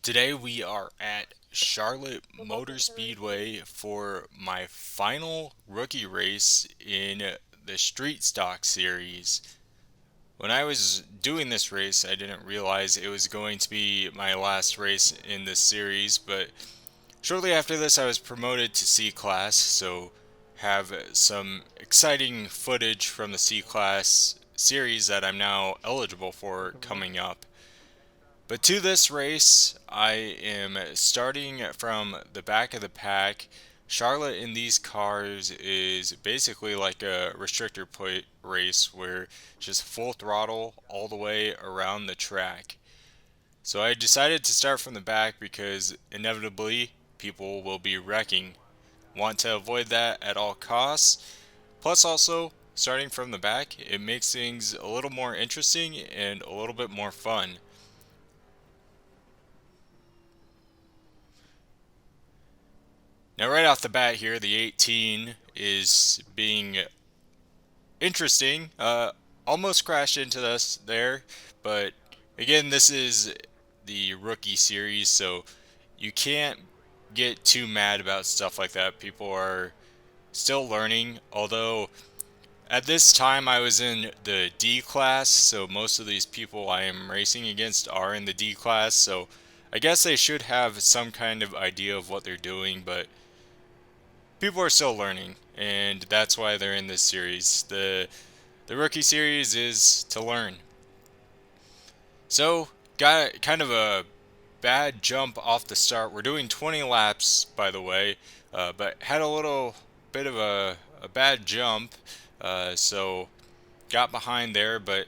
Today we are at Charlotte Motor Speedway for my final rookie race in the Street Stock Series. When I was doing this race, I didn't realize it was going to be my last race in this series, but shortly after this I was promoted to C Class, so have some exciting footage from the C Class series that I'm now eligible for coming up. But to this race, I am starting from the back of the pack. Charlotte in these cars is basically like a restrictor plate race where just full throttle all the way around the track. So I decided to start from the back because inevitably people will be wrecking. Want to avoid that at all costs. Plus, also, starting from the back, it makes things a little more interesting and a little bit more fun. Now, right off the bat here, the 18 is being interesting. Almost crashed into us there, but again, this is the rookie series, so you can't get too mad about stuff like that. People are still learning, although at this time I was in the D class, so most of these people I am racing against are in the D class, so I guess they should have some kind of idea of what they're doing, but people are still learning, and that's why they're in this series. The rookie series is to learn. So got kind of a bad jump off the start. We're doing 20 laps, by the way, but had a little bit of a bad jump, so got behind there. But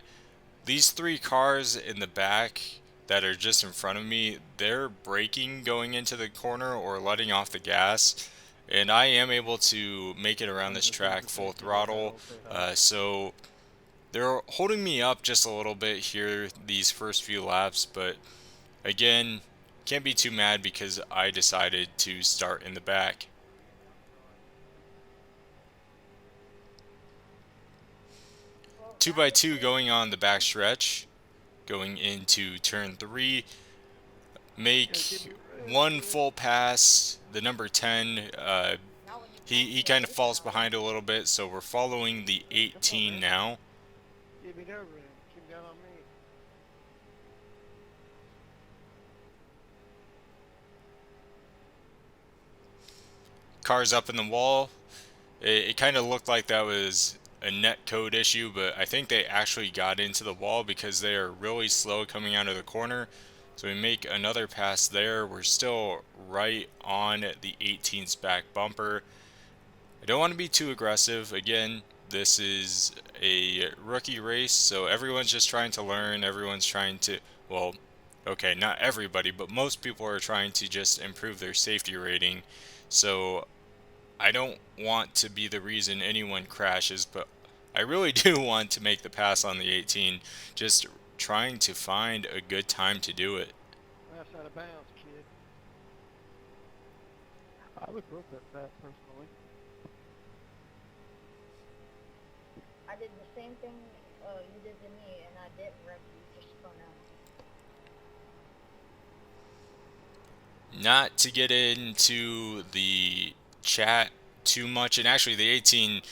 these three cars in the back that are just in front of me, they're braking going into the corner or letting off the gas. And I am able to make it around this track full throttle. So they're holding me up just a little bit here these first few laps, but again, can't be too mad because I decided to start in the back. 2 by 2 going on the back stretch, going into turn 3, make one full pass. The number 10, he kind of falls behind a little bit, so we're following the 18 now. Give it over and came down on me. Cars up in the wall. It kind of looked like that was a net code issue, but I think they actually got into the wall because they are really slow coming out of the corner. So we make another pass there. We're still right on the 18's back bumper. I don't want to be too aggressive. Again, this is a rookie race, so everyone's just trying to learn. Everyone's trying to, well, okay, not everybody, but most people are trying to just improve their safety rating. So I don't want to be the reason anyone crashes, but I really do want to make the pass on the 18, just trying to find a good time to do it. That's out of bounds, kid. I would broke that fast personally. I did the same thing you did to me, and I didn't wreck you, just spun out. Not to get into the chat too much, and actually the 18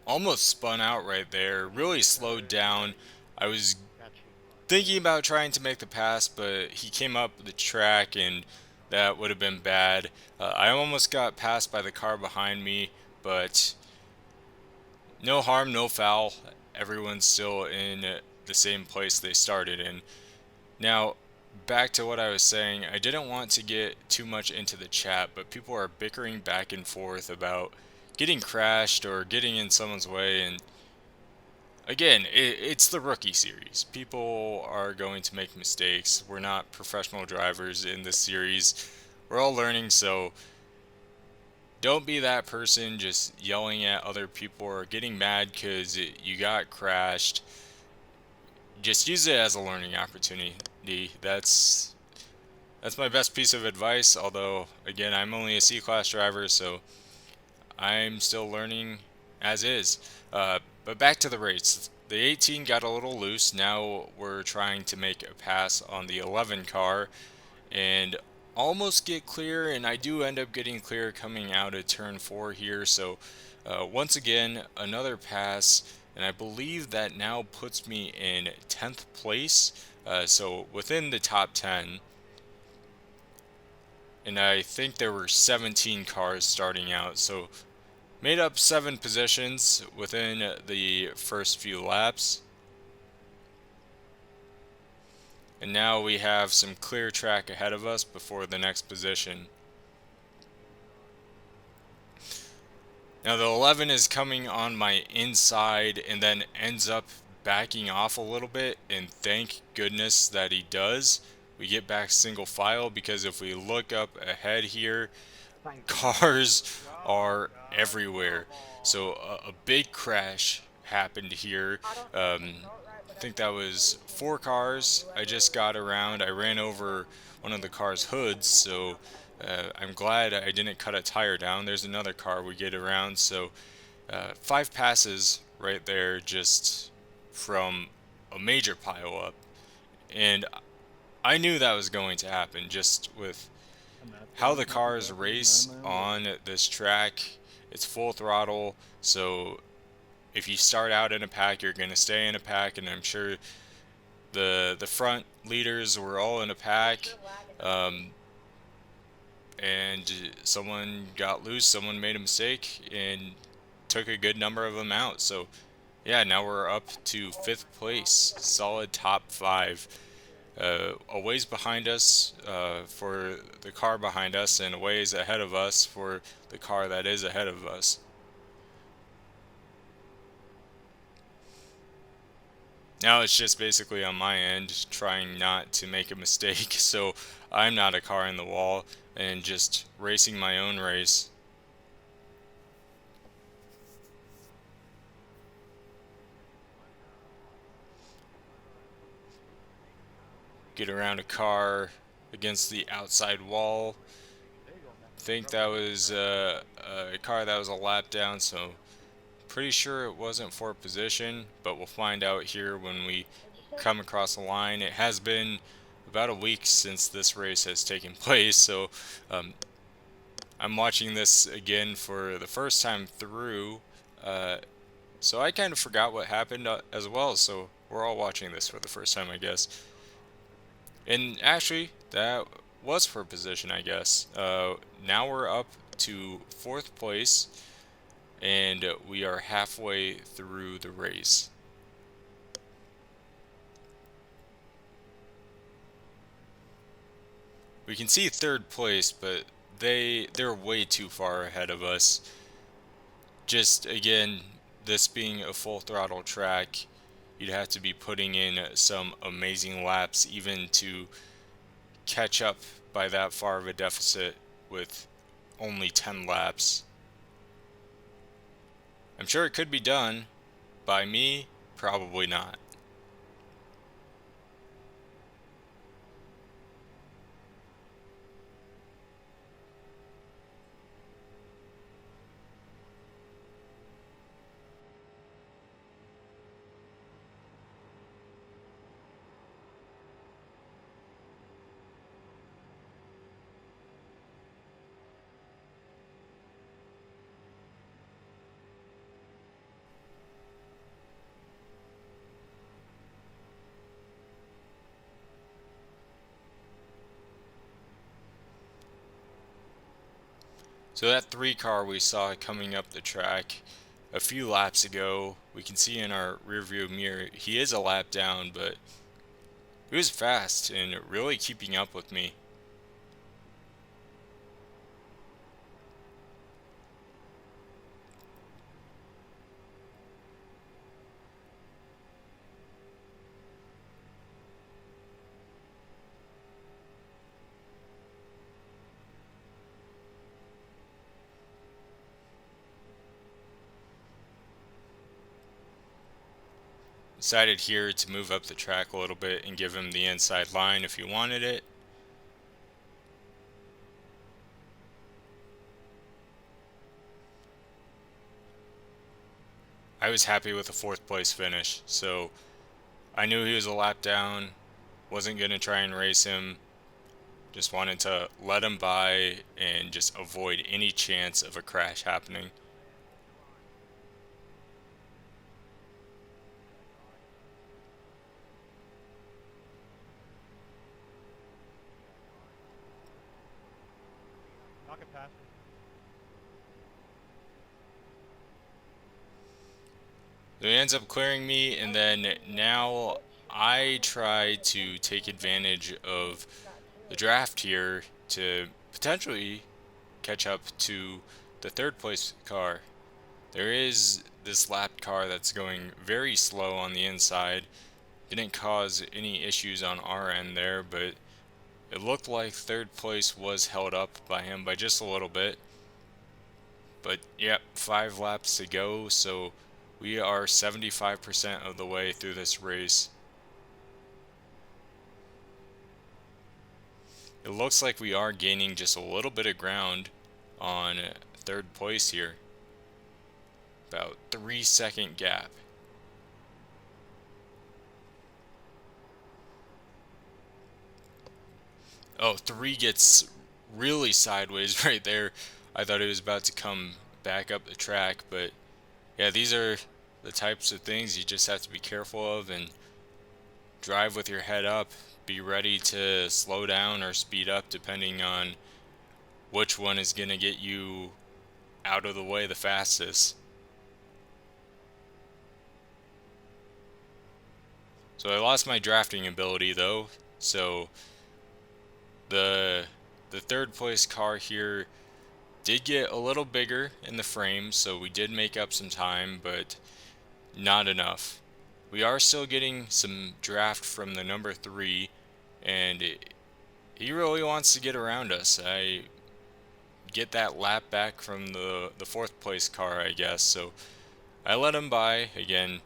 almost spun out right there, really slowed down. I was Got you. thinking about trying to make the pass, but he came up the track and that would have been bad. I almost got passed by the car behind me, but no harm, no foul. Everyone's still in the same place they started in. Now, back to what I was saying, I didn't want to get too much into the chat, but people are bickering back and forth about getting crashed or getting in someone's way, and again, it's the rookie series. People are going to make mistakes. We're not professional drivers in this series. We're all learning, so don't be that person just yelling at other people or getting mad because you got crashed. Just use it as a learning opportunity. That's my best piece of advice. Although, again, I'm only a C class driver, so I'm still learning as is. But back to the race. the 18 got a little loose. Now we're trying to make a pass on the 11 car and almost get clear, and I do end up getting clear coming out of turn 4 here. So once again, another pass, and I believe that now puts me in 10th place, so within the top 10. And I think there were 17 cars starting out, so made up 7 positions within the first few laps. And now we have some clear track ahead of us before the next position. Now the 11 is coming on my inside and then ends up backing off a little bit, and thank goodness that he does. We get back single file, because if we look up ahead here, Thank you. cars Oh, are God, everywhere. come So a big crash happened here. I don't know if Um, I felt right, but I I think think that it's was 4 racing cars. I whoever just got around. I ran over one of the car's hoods, so I'm glad I didn't cut a tire down. There's another car we get around, so 5 passes right there just from a major pile up. And I knew that was going to happen just with how the cars race on this track. It's full throttle, so if you start out in a pack, you're going to stay in a pack, and I'm sure the front leaders were all in a pack. You're lagging out. Um, and someone got loose, someone made a mistake, and took a good number of them out. So yeah, now we're up to 5th place, solid top 5. A ways behind us for the car behind us, and a ways ahead of us for the car that is ahead of us. Now it's just basically on my end trying not to make a mistake, so I'm not a car in the wall and just racing my own race. Get around a car against the outside wall. Think that was a car that was a lap down, so pretty sure it wasn't for position, but we'll find out here when we What'd you say? come across the line. It has been about a week since this race has taken place, so I'm watching this again for the first time through, so I kind of forgot what happened as well, so we're all watching this for the first time, I guess. And actually, that was for position, I guess. Now we're up to 4th place, and we are halfway through the race. We can see 3rd place, but they're way too far ahead of us. Just again, this being a full throttle track, you'd have to be putting in some amazing laps even to catch up by that far of a deficit with only 10 laps. I'm sure it could be done. By me, probably not. So that 3 car we saw coming up the track a few laps ago, we can see in our rearview mirror, he is a lap down, but he was fast and really keeping up with me. Decided here to move up the track a little bit and give him the inside line if he wanted it. I was happy with the 4th place finish. So I knew he was a lap down, wasn't going to try and race him. Just wanted to let him by and just avoid any chance of a crash happening. Knock it past. So he ends up clearing me, and then now I try to take advantage of the draft here to potentially catch up to the 3rd place car. There is this lapped car that's going very slow on the inside. Didn't cause any issues on our end there, but it looked like 3rd place was held up by him by just a little bit. But yep, 5 laps to go, so we are 75% of the way through this race. It looks like we are gaining just a little bit of ground on 3rd place here. About 3-second gap. Oh, 3 gets really sideways right there. I thought it was about to come back up the track, but yeah, these are the types of things you just have to be careful of and drive with your head up. Be ready to slow down or speed up depending on which one is going to get you out of the way the fastest. So I lost my drafting ability though, so the 3rd place car here did get a little bigger in the frame, so we did make up some time, but not enough. We are still getting some draft from the number 3, and he really wants to get around us. I get that lap back from the 4th place car, I guess, so I let him by. Again,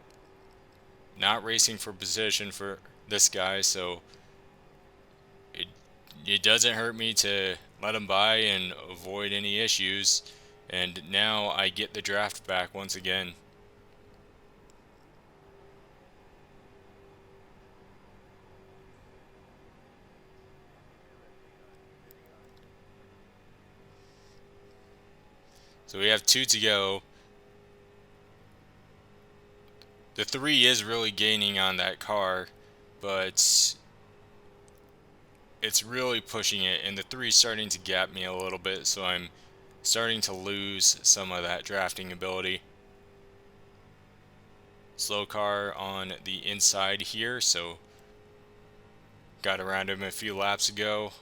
not racing for position for this guy, so it doesn't hurt me to let him by and avoid any issues. And now I get the draft back once again. So we have 2 to go. The 3 is really gaining on that car, but it's really pushing it, and the 3 is starting to gap me a little bit, so I'm starting to lose some of that drafting ability. Slow car on the inside here, so got around him a few laps ago,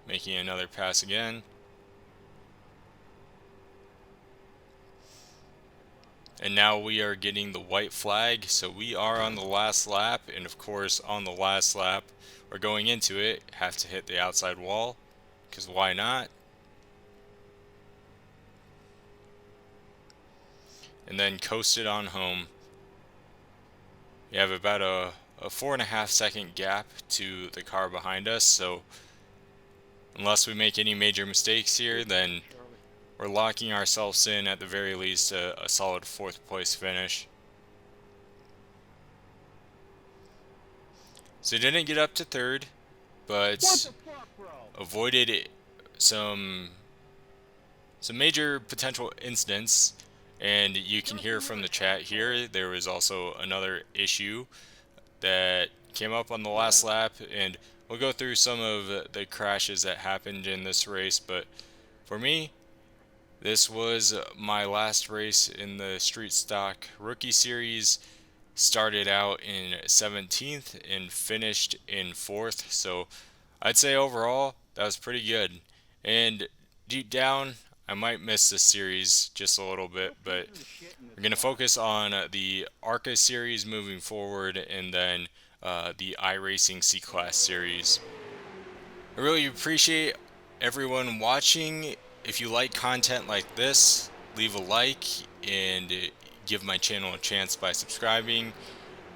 making another pass again. And now we are getting the white flag, so we are on the last lap, and of course on the last lap, or going into it, have to hit the outside wall, because why not? And then coast it on home. We have about a 4.5-second gap to the car behind us, so unless we make any major mistakes here, then we're locking ourselves in at the very least a solid 4th place finish. So didn't get up to 3rd, but avoided some major potential incidents. And you can hear from the chat here, there was also another issue that came up on the last lap, and we'll go through some of the crashes that happened in this race. But for me, this was my last race in the Street Stock Rookie Series. Started out in 17th and finished in 4th. So I'd say overall, that was pretty good. And deep down, I might miss this series just a little bit, but we're going to focus on the ARCA series moving forward, and then the iRacing C-Class series. I really appreciate everyone watching. If you like content like this, leave a like and give my channel a chance by subscribing.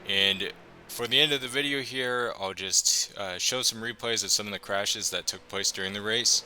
And for the end of the video here, I'll just show some replays of some of the crashes that took place during the race.